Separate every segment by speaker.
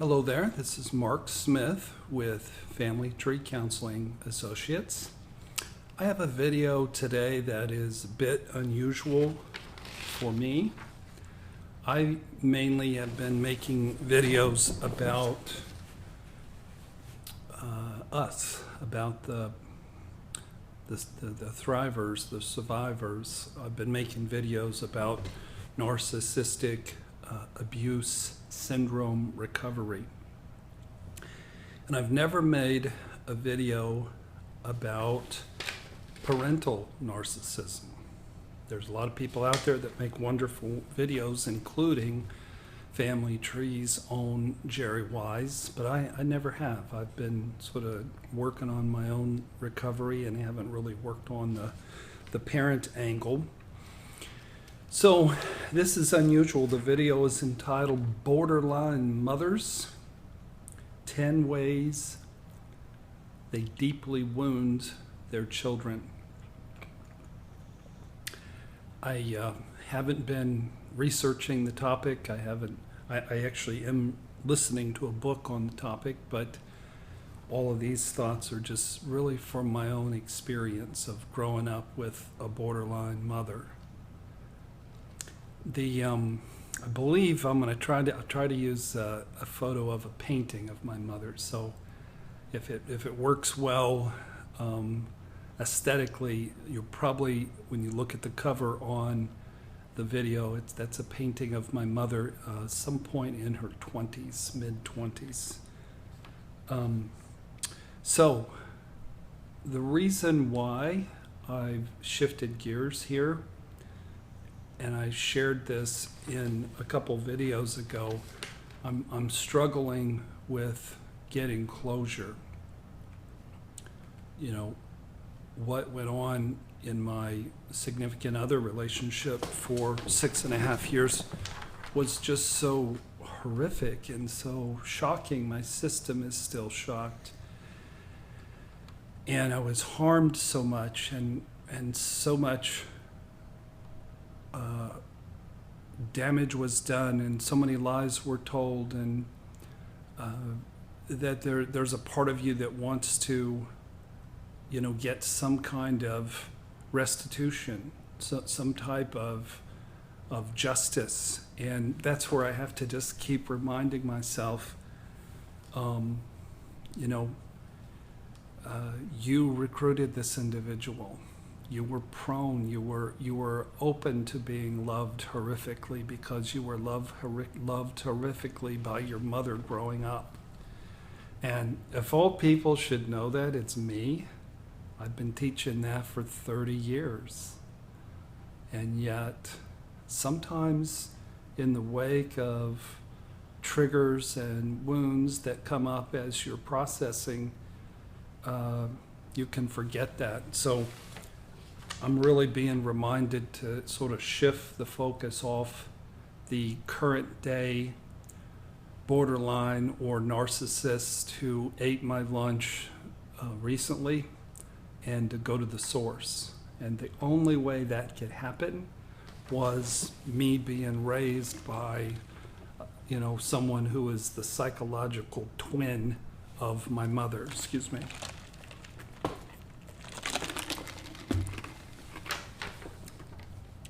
Speaker 1: Hello there, this is Mark Smith with Family Tree Counseling Associates. I have a video today that is a bit unusual for me. I mainly have been making videos about us, about the thrivers, the survivors. I've been making videos about narcissistic abuse syndrome recovery. And I've never made a video about parental narcissism. There's a lot of people out there that make wonderful videos, including Family Tree's own Jerry Wise, but I never have. I've been sort of working on my own recovery and haven't really worked on the parent angle. So this is unusual. The video is entitled Borderline Mothers, 10 Ways They Deeply Wound Their Children. I haven't been researching the topic. I actually am listening to a book on the topic, but all of these thoughts are just really from my own experience of growing up with a borderline mother. I believe I'm going to try to use a photo of a painting of my mother. So if it works well aesthetically, you'll probably, when you look at the cover on the video, that's a painting of my mother some point in her 20s, mid-20s. So the reason why I've shifted gears here, and I shared this in a couple videos ago, I'm struggling with getting closure. You know, what went on in my significant other relationship for 6.5 years was just so horrific and so shocking. My system is still shocked. And I was harmed so much and so much damage was done, and so many lies were told, and that there's a part of you that wants to, get some kind of restitution, some type of justice. And that's where I have to just keep reminding myself, you recruited this individual. You were prone, you were open to being loved horrifically because you were loved horrifically by your mother growing up. And if all people should know that, it's me. I've been teaching that for 30 years. And yet, sometimes in the wake of triggers and wounds that come up as you're processing, you can forget that. So I'm really being reminded to sort of shift the focus off the current day borderline or narcissist who ate my lunch recently, and to go to the source. And the only way that could happen was me being raised by someone who is the psychological twin of my mother. Excuse me.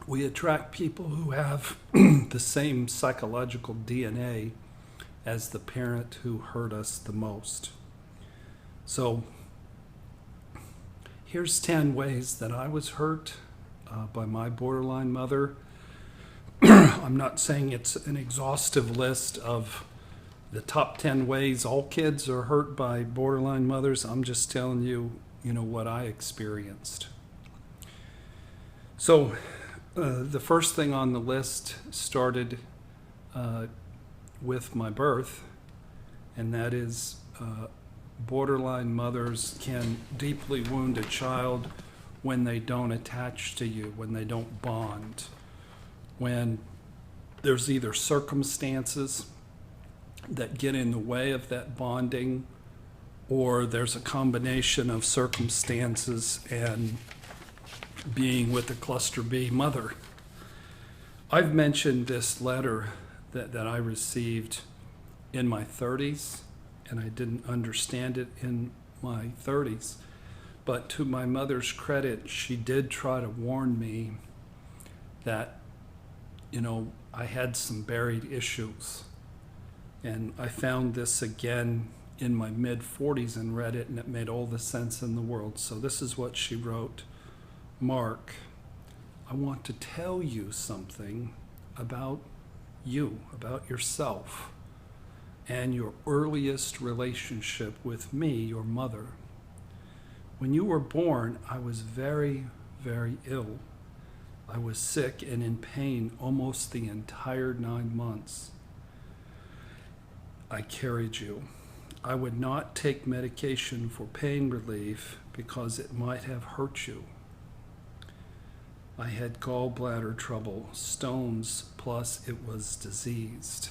Speaker 1: We attract people who have the same psychological DNA as the parent who hurt us the most. So here's 10 ways that I was hurt by my borderline mother. I'm not saying it's an exhaustive list of the top 10 ways all kids are hurt by borderline mothers. I'm just telling you, what I experienced. So the first thing on the list started with my birth, and that is borderline mothers can deeply wound a child when they don't attach to you, when they don't bond, when there's either circumstances that get in the way of that bonding, or there's a combination of circumstances and being with a cluster B mother. I've mentioned this letter that I received in my 30s, and I didn't understand it in my 30s. But to my mother's credit, she did try to warn me that, I had some buried issues. And I found this again in my mid-40s and read it, and it made all the sense in the world. So this is what she wrote. Mark, I want to tell you something about you, about yourself, and your earliest relationship with me, your mother. When you were born, I was very, very ill. I was sick and in pain almost the entire 9 months I carried you. I would not take medication for pain relief because it might have hurt you. I had gallbladder trouble, stones, plus it was diseased.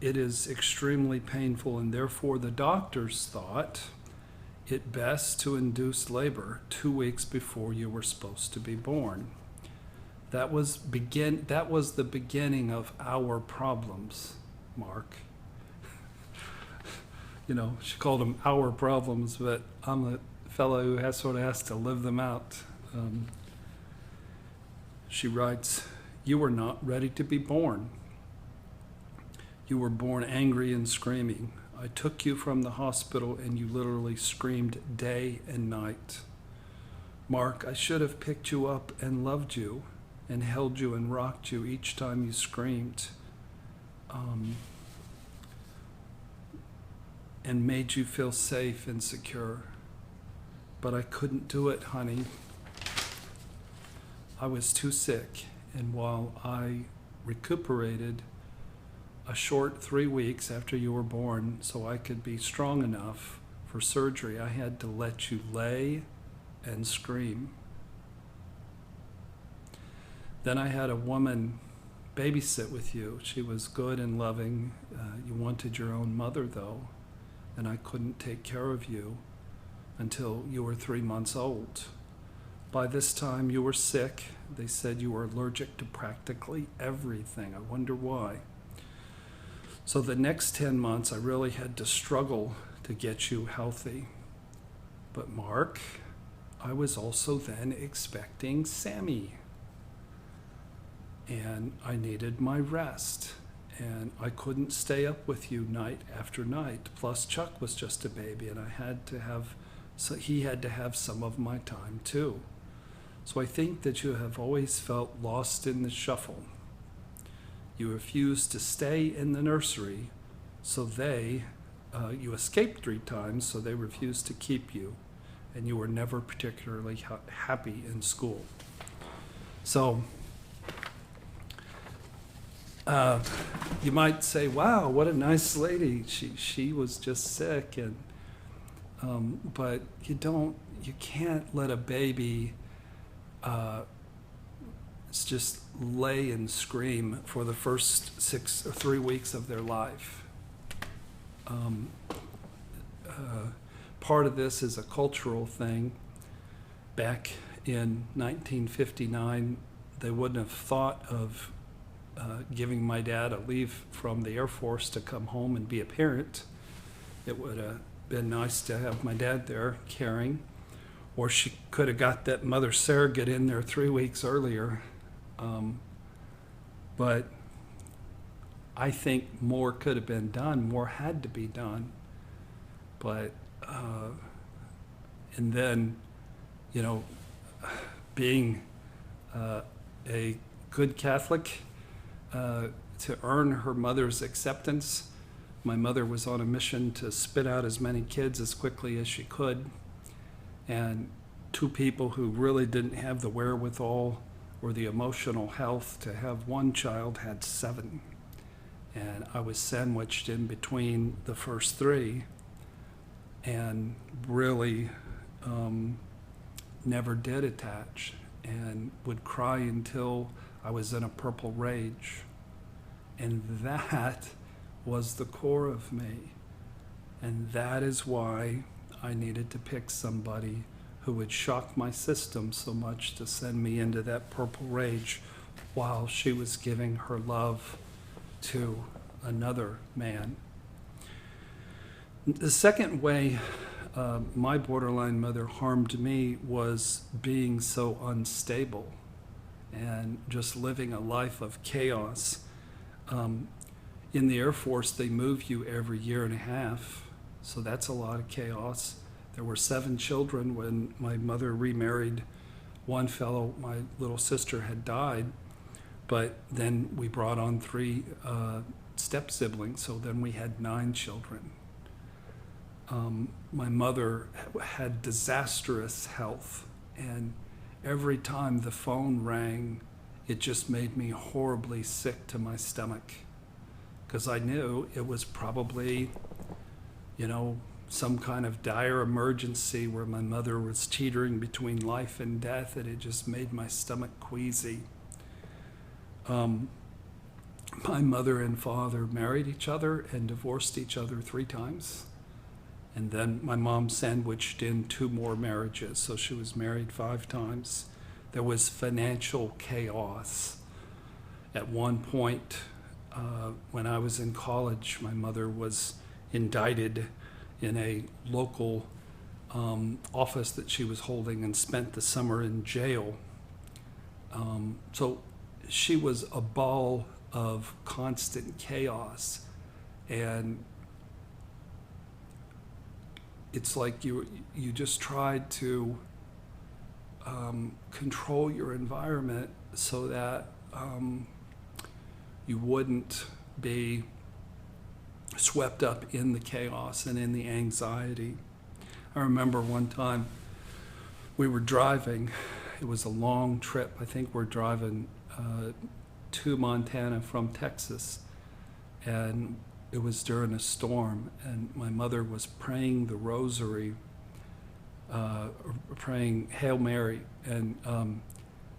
Speaker 1: It is extremely painful, and therefore the doctors thought it best to induce labor 2 weeks before you were supposed to be born. That was the beginning of our problems, Mark. She called them our problems, but I'm a fellow who has to live them out. She writes, you were not ready to be born. You were born angry and screaming. I took you from the hospital and you literally screamed day and night. Mark, I should have picked you up and loved you and held you and rocked you each time you screamed. And made you feel safe and secure. But I couldn't do it, honey. I was too sick, and while I recuperated a short 3 weeks after you were born so I could be strong enough for surgery, I had to let you lay and scream. Then I had a woman babysit with you. She was good and loving. You wanted your own mother, though, and I couldn't take care of you until you were 3 months old. By this time, you were sick. They said you were allergic to practically everything. I wonder why. So the next 10 months, I really had to struggle to get you healthy. But Mark, I was also then expecting Sammy. And I needed my rest. And I couldn't stay up with you night after night. Plus, Chuck was just a baby, and he had to have some of my time too. So I think that you have always felt lost in the shuffle. You refused to stay in the nursery, so you escaped 3 times, so they refused to keep you, and you were never particularly happy in school. So you might say, wow, what a nice lady. She was just sick, but you can't let a baby just lay and scream for the first 3 weeks of their life. Part of this is a cultural thing. Back in 1959, they wouldn't have thought of giving my dad a leave from the Air Force to come home and be a parent. It would have been nice to have my dad there caring, or she could have got that mother surrogate in there 3 weeks earlier. But I think more could have been done, more had to be done. But, and then, being a good Catholic, to earn her mother's acceptance, my mother was on a mission to spit out as many kids as quickly as she could. And 2 people who really didn't have the wherewithal or the emotional health to have 1 child had 7. And I was sandwiched in between the first 3 and really never did attach, and would cry until I was in a purple rage. And that was the core of me. And that is why I needed to pick somebody who would shock my system so much to send me into that purple rage while she was giving her love to another man. The second way my borderline mother harmed me was being so unstable and just living a life of chaos. In the Air Force, they move you every year and a half, so that's a lot of chaos. There were 7 children when my mother remarried one fellow. My little sister had died, but then we brought on 3 step siblings, so then we had 9 children. My mother had disastrous health, and every time the phone rang, it just made me horribly sick to my stomach, because I knew it was probably, some kind of dire emergency where my mother was teetering between life and death, and it just made my stomach queasy. My mother and father married each other and divorced each other 3 times. And then my mom sandwiched in 2 more marriages, so she was married 5 times. There was financial chaos. At one point, when I was in college, my mother was indicted in a local office that she was holding and spent the summer in jail. So she was a ball of constant chaos, and it's like you just tried to control your environment so that you wouldn't be swept up in the chaos and in the anxiety. I remember one time we were driving. It was a long trip. I think we're driving to Montana from Texas, and it was during a storm, and my mother was praying the rosary, praying Hail Mary, and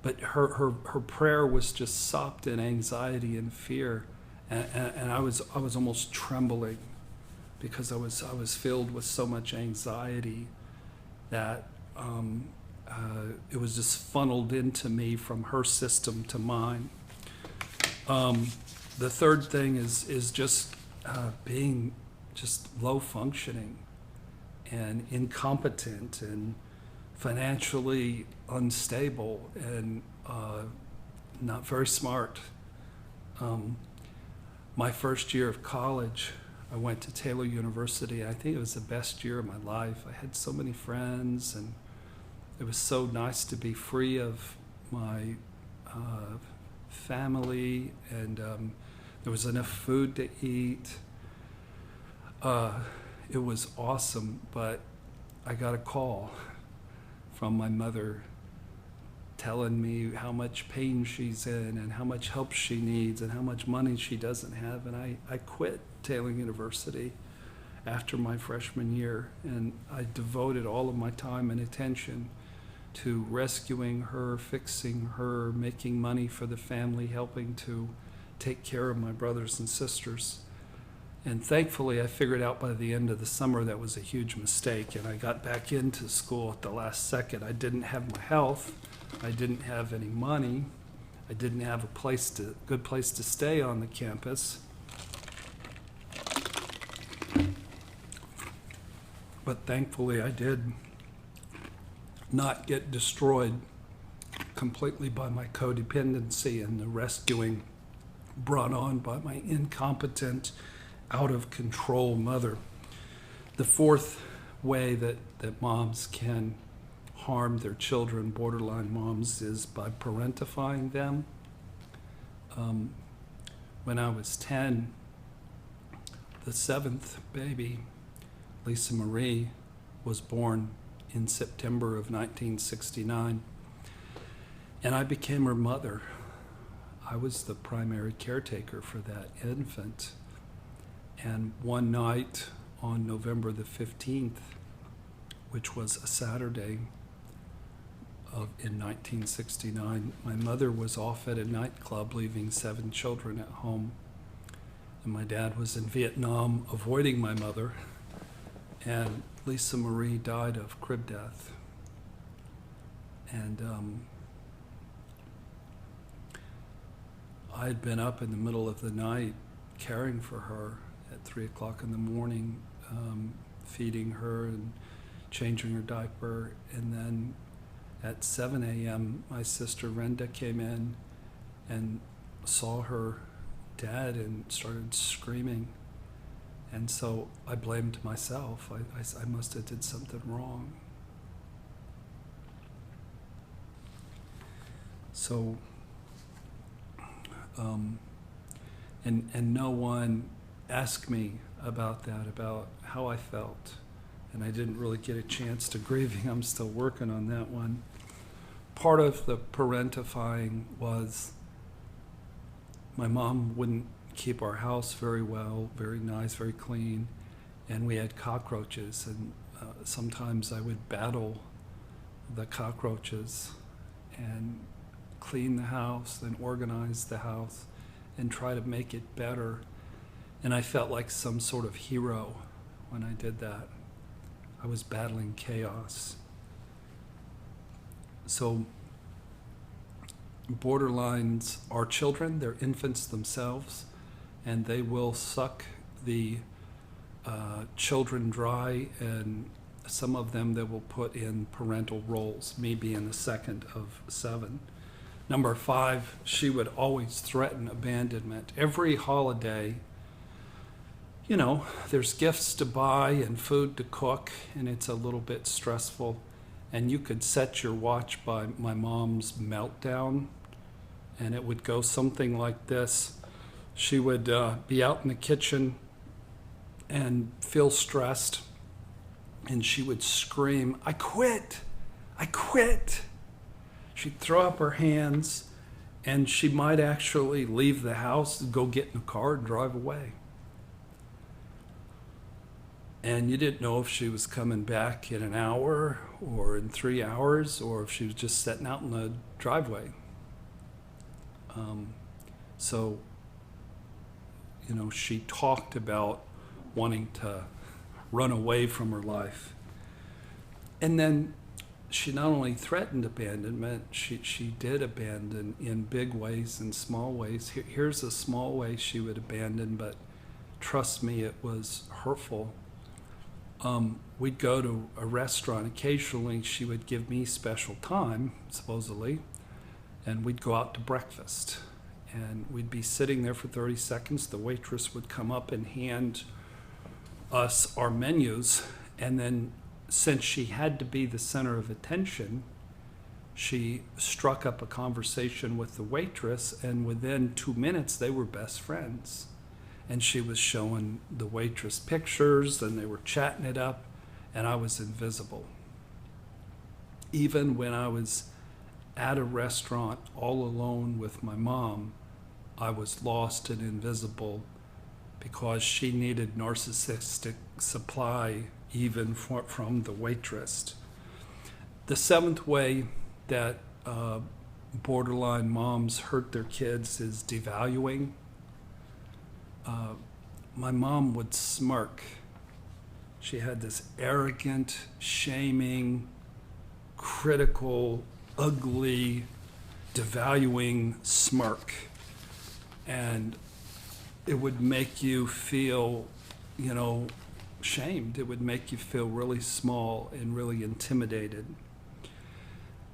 Speaker 1: but her prayer was just sopped in anxiety and fear, and I was almost trembling because I was filled with so much anxiety that it was just funneled into me from her system to mine. The third thing is just being just low functioning and incompetent and financially unstable and not very smart. My first year of college, I went to Taylor University. I think it was the best year of my life. I had so many friends, and it was so nice to be free of my family, and there was enough food to eat. It was awesome, but I got a call from my mother telling me how much pain she's in and how much help she needs and how much money she doesn't have. And I quit Taylor University after my freshman year, and I devoted all of my time and attention to rescuing her, fixing her, making money for the family, helping to take care of my brothers and sisters. And thankfully, I figured out by the end of the summer that was a huge mistake, and I got back into school at the last second. I didn't have my health, I didn't have any money, I didn't have a good place to stay on the campus. But thankfully, I did not get destroyed completely by my codependency and the rescuing brought on by my incompetent, out of control mother. The fourth way that moms can harm their children, borderline moms, is by parentifying them. When I was 10, the 7th baby, Lisa Marie, was born in September of 1969, and I became her mother. I was the primary caretaker for that infant. And one night on November the 15th, which was a Saturday in 1969, my mother was off at a nightclub leaving 7 children at home. And my dad was in Vietnam avoiding my mother, and Lisa Marie died of crib death. And I had been up in the middle of the night caring for her at 3 o'clock in the morning, feeding her and changing her diaper. And then at 7 a.m., my sister Renda came in and saw her dead and started screaming. And so I blamed myself. I must have did something wrong. So, and no one asked me about that, about how I felt. And I didn't really get a chance to grieving. I'm still working on that one. Part of the parentifying was my mom wouldn't keep our house very well, very nice, very clean, and we had cockroaches, and sometimes I would battle the cockroaches and clean the house and organize the house and try to make it better. And I felt like some sort of hero when I did that. I was battling chaos. So borderlines are children, they're infants themselves, and they will suck the children dry, and some of them they will put in parental roles, me being the second of 7. Number 5, she would always threaten abandonment. Every holiday, you know, there's gifts to buy and food to cook, and it's a little bit stressful. And you could set your watch by my mom's meltdown, and it would go something like this. She would be out in the kitchen and feel stressed, and she would scream, "I quit! I quit!" She'd throw up her hands, and she might actually leave the house and go get in the car and drive away. And you didn't know if she was coming back in an hour or in 3 hours, or if she was just sitting out in the driveway. So, you know, she talked about wanting to run away from her life. And then she not only threatened abandonment, she did abandon in big ways and small ways. Here's a small way she would abandon, but trust me, it was hurtful. We'd go to a restaurant. Occasionally, she would give me special time, supposedly, and we'd go out to breakfast. And we'd be sitting there for 30 seconds. The waitress would come up and hand us our menus, and then since she had to be the center of attention, she struck up a conversation with the waitress, and within 2 minutes, they were best friends. And she was showing the waitress pictures, and they were chatting it up, and I was invisible. Even when I was at a restaurant all alone with my mom, I was lost and invisible because she needed narcissistic supply even from the waitress. The 7th way that borderline moms hurt their kids is devaluing. My mom would smirk. She had this arrogant, shaming, critical, ugly, devaluing smirk. And it would make you feel, you know, shamed. It would make you feel really small and really intimidated.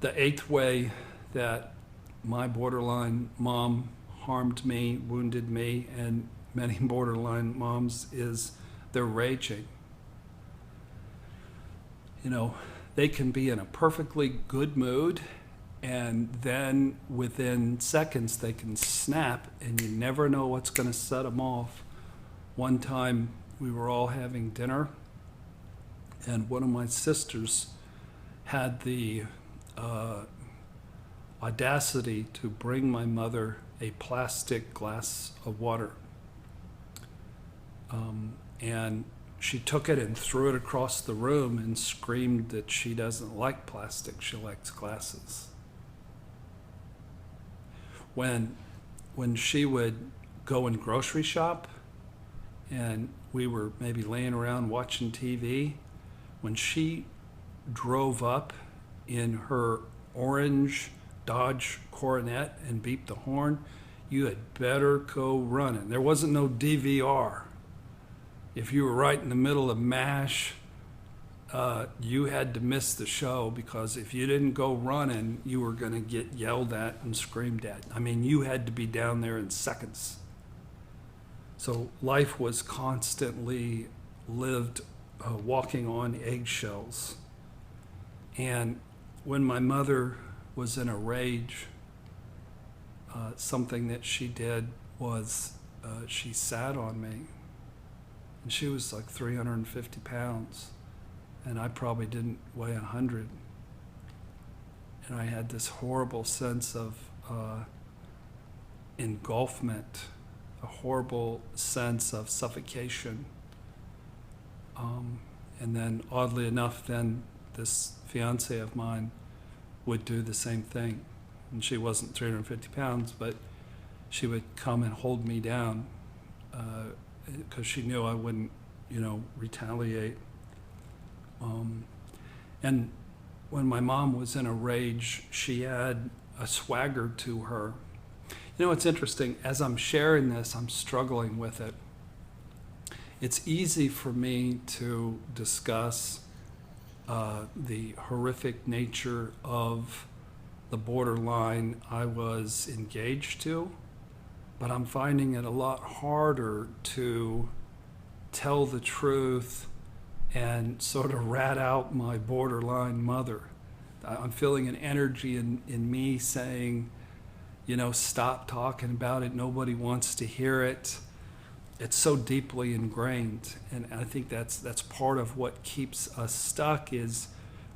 Speaker 1: The 8th way that my borderline mom harmed me, wounded me, and many borderline moms is they're raging. You know, they can be in a perfectly good mood, and then within seconds they can snap, and you never know what's going to set them off. One time we were all having dinner, and one of my sisters had the audacity to bring my mother a plastic glass of water. And she took it and threw it across the room and screamed that she doesn't like plastic, she likes glasses. When she would go and grocery shop, and we were maybe laying around watching TV, when she drove up in her orange Dodge Coronet and beeped the horn, you had better go running. There wasn't no DVR. If you were right in the middle of MASH, you had to miss the show, because if you didn't go running, you were going to get yelled at and screamed at. I mean, you had to be down there in seconds. So life was constantly lived walking on eggshells. And when my mother was in a rage, something that she did was she sat on me. And she was like 350 pounds. And I probably didn't weigh 100. And I had this horrible sense of engulfment, a horrible sense of suffocation. And then, oddly enough, then this fiance of mine would do the same thing. And she wasn't 350 pounds, but she would come and hold me down because she knew I wouldn't, retaliate. And when my mom was in a rage, she had a swagger to her. It's interesting. As I'm sharing this, I'm struggling with it. It's easy for me to discuss the horrific nature of the borderline I was engaged to, but I'm finding it a lot harder to tell the truth and sort of rat out my borderline mother. I'm feeling an energy in me saying, stop talking about it. Nobody wants to hear it. It's so deeply ingrained. And I think that's part of what keeps us stuck is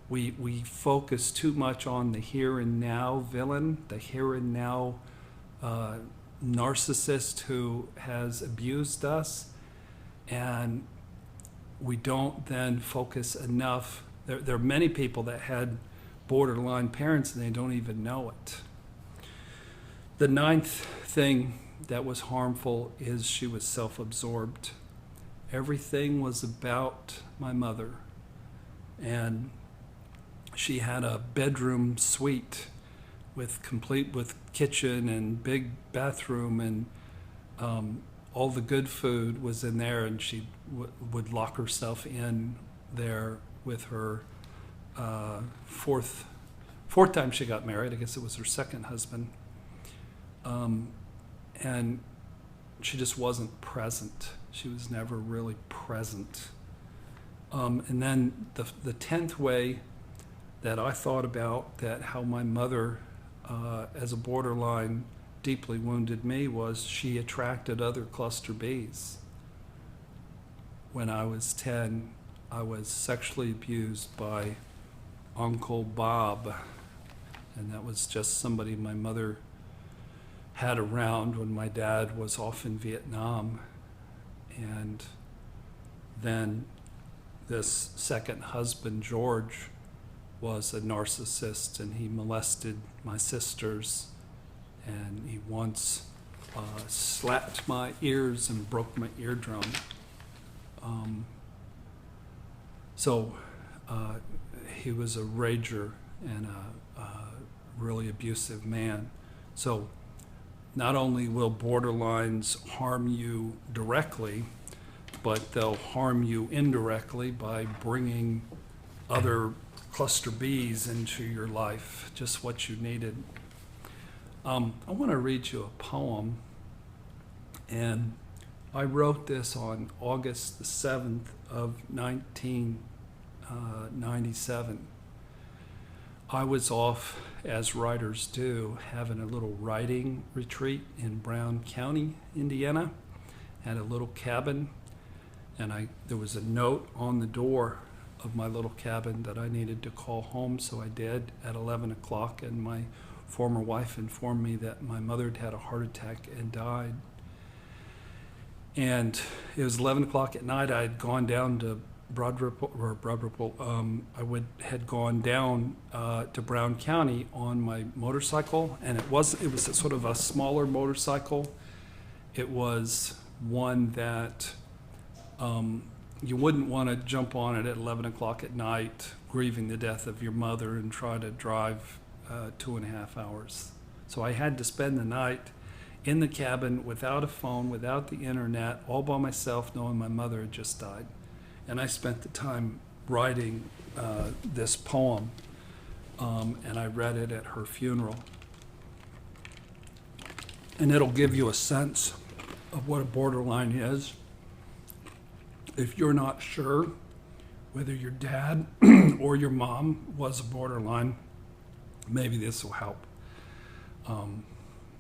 Speaker 1: we focus too much on the here and now villain, the here and now narcissist who has abused us. And we don't then focus enough. There are many people that had borderline parents and they don't even know it. The ninth thing that was harmful is she was self-absorbed. Everything was about my mother. And she had a bedroom suite complete with kitchen and big bathroom, and all the good food was in there, and she would lock herself in there with her fourth time she got married. I guess it was her second husband. And she just wasn't present. She was never really present. And then the 10th way that I thought about that how my mother, as a borderline, deeply wounded me was she attracted other cluster Bs. When I was 10, I was sexually abused by Uncle Bob. And that was just somebody my mother had around when my dad was off in Vietnam. And then this second husband, George, was a narcissist, and he molested my sisters, and he once slapped my ears and broke my eardrum. So he was a rager and a really abusive man. So not only will borderlines harm you directly, but they'll harm you indirectly by bringing other cluster Bs into your life, just what you needed. I want to read you a poem, and I wrote this on August the 7th of 1997. I was off, as writers do, having a little writing retreat in Brown County, Indiana, at a little cabin, and there was a note on the door of my little cabin that I needed to call home, so I did at 11 o'clock, and my former wife informed me that my mother had had a heart attack and died. And it was 11 o'clock at night. I had gone down to had gone down to Brown County on my motorcycle, and it was a sort of a smaller motorcycle. It was one that you wouldn't want to jump on it at 11 o'clock at night, grieving the death of your mother, and try to drive 2.5 hours. So I had to spend the night in the cabin without a phone, without the internet, all by myself, knowing my mother had just died. And I spent the time writing this poem, and I read it at her funeral. And it'll give you a sense of what a borderline is. If you're not sure whether your dad or your mom was a borderline, maybe this will help.